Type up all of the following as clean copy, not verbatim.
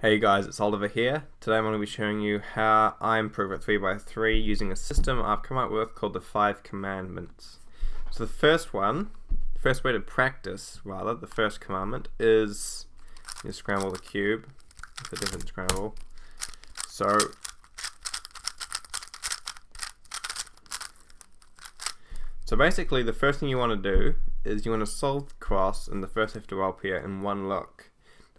Hey guys, it's Oliver here. Today I'm going to be showing you how I improve at 3x3 using a system I've come up with called the 5 commandments. So the first way to practice, the first commandment is you scramble the cube with a different scramble. So basically the first thing you want to do is you want to solve the cross in the first F12 pair in one look.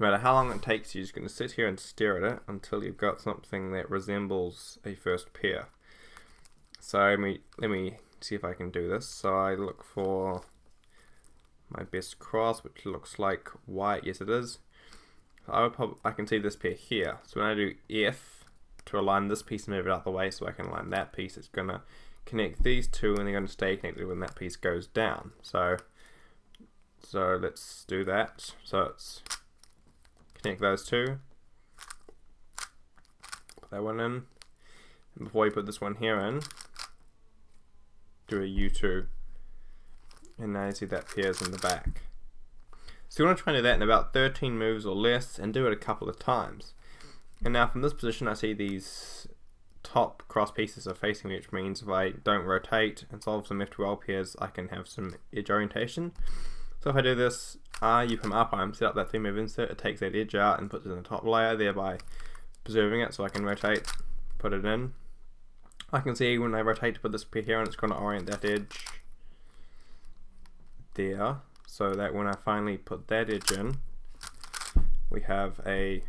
No matter how long it takes you, you're just going to sit here and stare at it until you've got something that resembles a first pair. So let me see if I can do this. So I look for my best cross, which looks like white. Yes, it is. I can see this pair here. So when I do F to align this piece and move it out of the way so I can align that piece, it's going to connect these two and they're going to stay connected when that piece goes down. So let's do that. So it's connect those two, put that one in, and before you put this one here in, do a U2, and now you see that pairs in the back. So you want to try and do that in about 13 moves or less and do it a couple of times. And now from this position I see these top cross pieces are facing me, which means if I don't rotate and solve some F12 pairs I can have some edge orientation. So if I do this U from up arm, set up that 3-move insert, it takes that edge out and puts it in the top layer, thereby preserving it so I can rotate, put it in. I can see when I rotate to put this pair here and it's going to orient that edge there, so that when I finally put that edge in, we have a,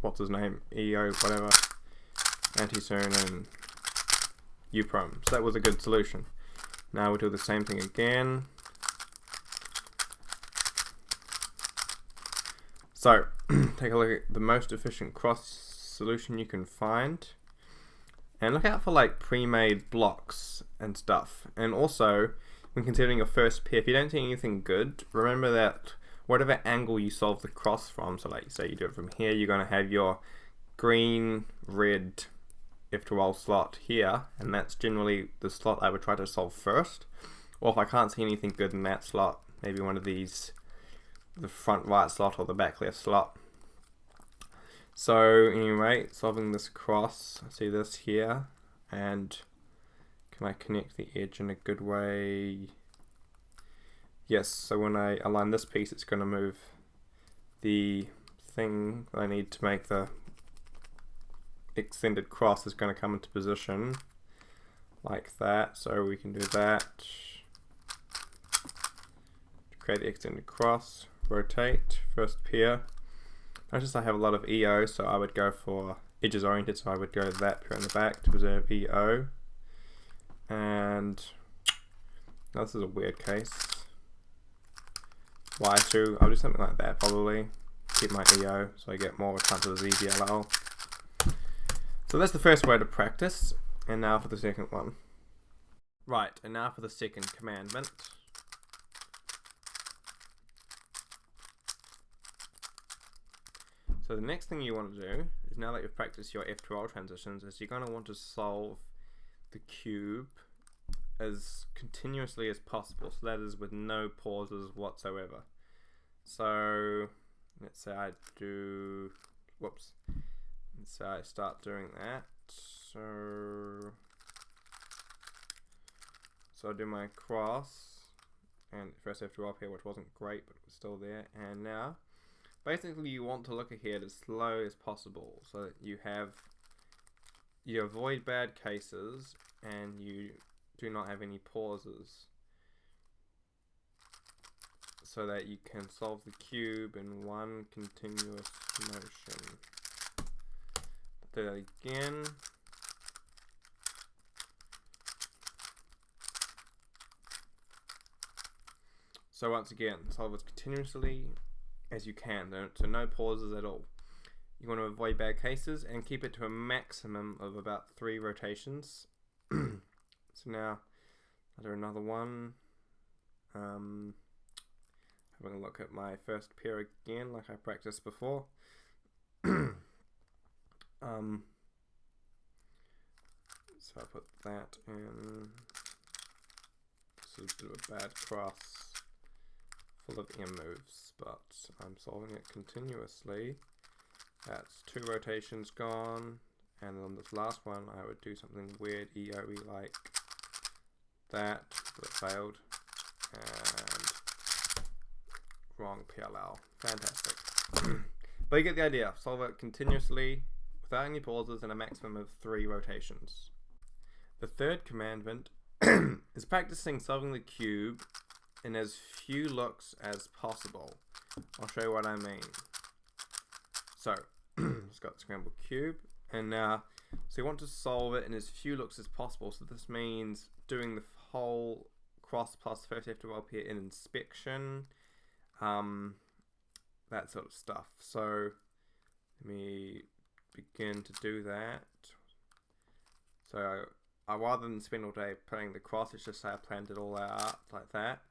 what's his name, EO, whatever, anti-soon and U-prom. So that was a good solution. Now we'll do the same thing again. So, take a look at the most efficient cross solution you can find. And look out for like pre-made blocks and stuff. And also, when considering your first pair, if you don't see anything good, remember that whatever angle you solve the cross from, so like say you do it from here, you're going to have your green, red F12 slot here, and that's generally the slot I would try to solve first. Or if I can't see anything good in that slot, maybe one of these, the front right slot or the back left slot. So anyway, solving this cross, I see this here, and can I connect the edge in a good way? Yes, so when I align this piece it's going to move the thing that I need to make the extended cross is going to come into position like that. So we can do that to create the extended cross. Rotate, first pair. Notice I have a lot of EO, so I would go for edges oriented, so I would go that pair in the back to preserve EO. And now this is a weird case. Y2, I'll do something like that probably. Keep my EO so I get more chances of ZBLL. So that's the first way to practice, and now for the second one. Right, and now for the second commandment. So the next thing you want to do is, now that you've practiced your F12 transitions, is you're going to want to solve the cube as continuously as possible. So that is with no pauses whatsoever. So let's say I do, let's say I start doing that. So I do my cross, and first F12 up here, which wasn't great, but it was still there. And now basically you want to look ahead as slow as possible so that you avoid bad cases and you do not have any pauses, so that you can solve the cube in one continuous motion. Do that again. So once again, solve as continuously as you can, so no pauses at all. You want to avoid bad cases and keep it to a maximum of about 3 rotations. So now I'll do another one. Having a look at my first pair again like I practiced before. So I put that in. This is a bit of a bad cross full of M moves, but I'm solving it continuously. That's 2 rotations gone, and on this last one I would do something weird EOE like that, but it failed, and wrong PLL. Fantastic. But you get the idea. Solve it continuously without any pauses and a maximum of 3 rotations. The third commandment is practicing solving the cube in as few looks as possible. I'll show you what I mean. So, it's got the scrambled cube, and now, so you want to solve it in as few looks as possible. So this means doing the whole cross plus first you have to roll here in inspection, that sort of stuff. So let me begin to do that. So I rather than spend all day putting the cross, let's just say I planned it all out like that.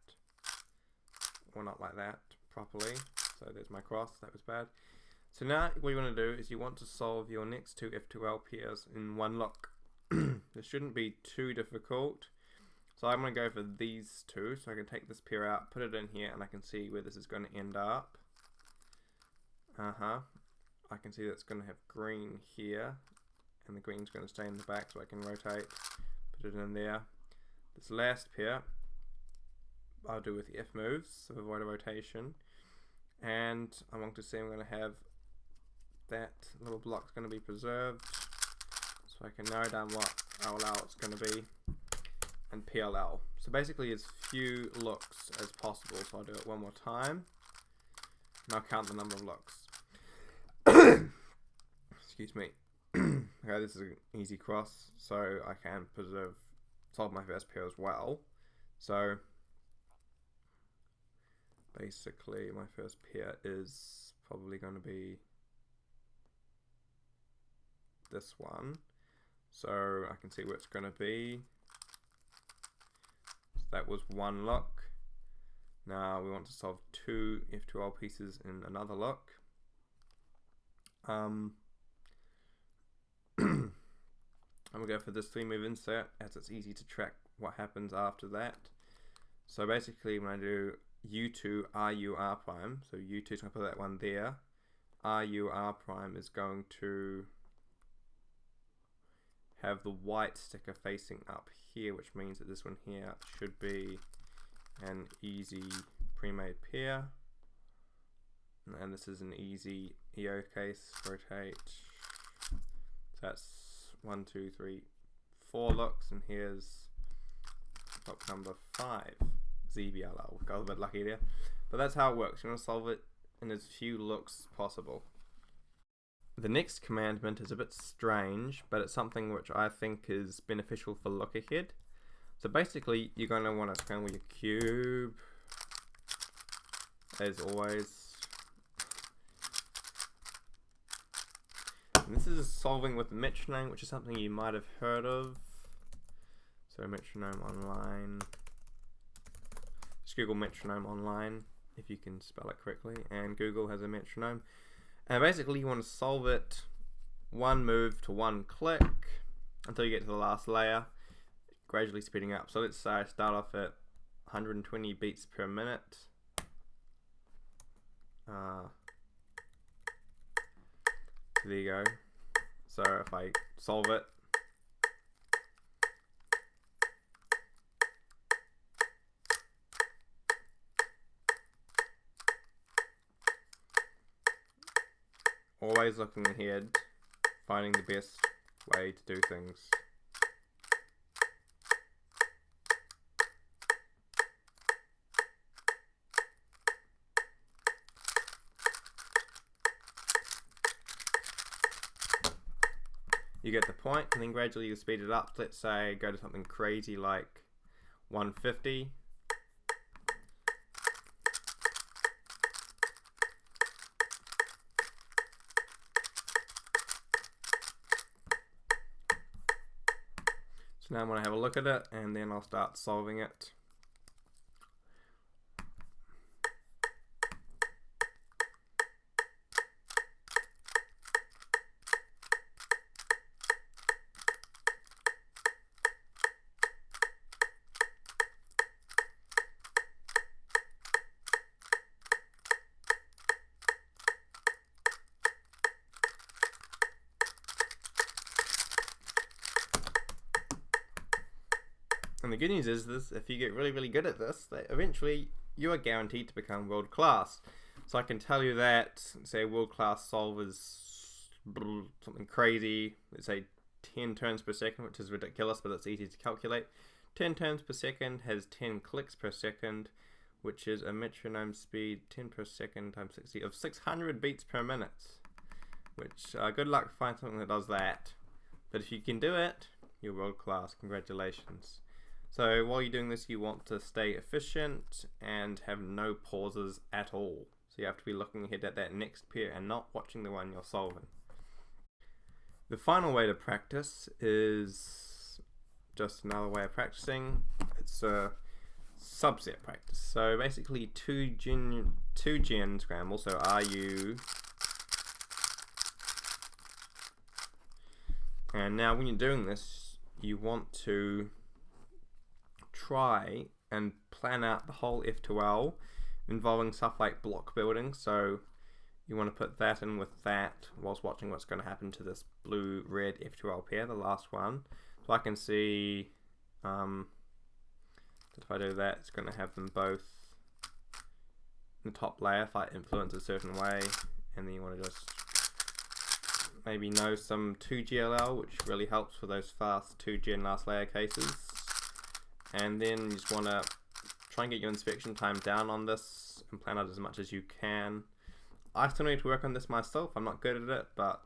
Or not like that properly. So there's my cross, that was bad. So now what you want to do is you want to solve your next 2 F2L pairs in one look. This shouldn't be too difficult. So I'm going to go for these 2. So I can take this pair out, put it in here, and I can see where this is going to end up. I can see that's going to have green here, and the green's going to stay in the back, so I can rotate, put it in there. This last pair I'll do with the F moves, so avoid a rotation. And I want to see I'm going to have that little block's going to be preserved, so I can narrow down what LL is going to be, and PLL. So basically as few looks as possible, so I'll do it one more time, and I'll count the number of looks. Excuse me. Okay, this is an easy cross, so I can solve my first pair as well. So basically my first pair is probably going to be this one, so I can see where it's going to be. So that was one look. Now we want to solve 2 F2L pieces in another look. I'm going to go for this 3-move insert, as it's easy to track what happens after that. So basically when I do U2 RU R prime, so U2 is going to put that one there, RU R prime is going to have the white sticker facing up here, which means that this one here should be an easy pre-made pair, and this is an easy EO case. Rotate, so that's 1, 2, 3, 4 looks, and here's look number 5, ZBLL. Got a bit lucky there, but that's how it works. You want to solve it in as few looks as possible. The next commandment is a bit strange, but it's something which I think is beneficial for look ahead. So basically you're going to want to scramble your cube as always. And this is solving with metronome, which is something you might have heard of. So metronome online. Just Google metronome online if you can spell it correctly, and Google has a metronome. And basically you want to solve it 1 move to 1 click until you get to the last layer, gradually speeding up. So let's say I start off at 120 beats per minute. So there you go. So if I solve it, always looking ahead, finding the best way to do things. You get the point, and then gradually you speed it up. Let's say go to something crazy like 150. So now I'm going to have a look at it, and then I'll start solving it. And the good news is this: if you get really good at this, that eventually you are guaranteed to become world class. So I can tell you that, say, world class solvers something crazy, let's say 10 turns per second, which is ridiculous, but it's easy to calculate. 10 turns per second has 10 clicks per second, which is a metronome speed 10 per second times 60 of 600 beats per minute. Which, good luck to find something that does that. But if you can do it, you're world class. Congratulations. So while you're doing this, you want to stay efficient and have no pauses at all. So you have to be looking ahead at that next pair and not watching the one you're solving. The final way to practice is just another way of practicing. It's a subset practice. So basically two gen scramble. So RU. And now when you're doing this, you want to try and plan out the whole F2L involving stuff like block building. So you want to put that in with that whilst watching what's going to happen to this blue-red F2L pair, the last one. So I can see that if I do that, it's going to have them both in the top layer if I influence a certain way. And then you want to just maybe know some 2GLL, which really helps for those fast 2gen last layer cases. And then you just want to try and get your inspection time down on this and plan out as much as you can. I still need to work on this myself. I'm not good at it, but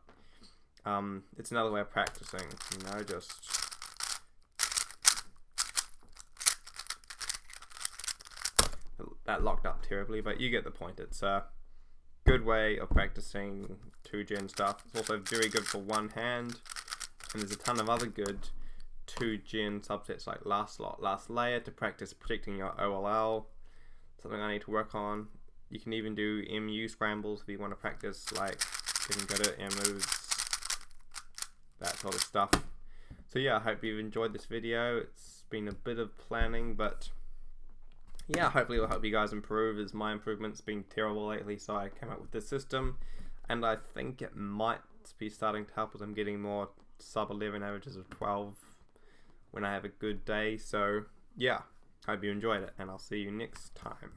it's another way of practicing. You know, just that locked up terribly, but you get the point. It's a good way of practicing 2gen stuff. It's also very good for one hand, and there's a ton of other good 2gen subsets like last slot, last layer to practice predicting your OLL. Something I need to work on. You can even do MU scrambles if you want to practice like getting good at M moves, that sort of stuff. So yeah, I hope you've enjoyed this video. It's been a bit of planning, but yeah, hopefully it'll help you guys improve, as my improvement's been terrible lately, so I came up with this system, and I think it might be starting to help as I'm getting more sub 11 averages of 12 when I have a good day. So yeah, hope you enjoyed it, and I'll see you next time.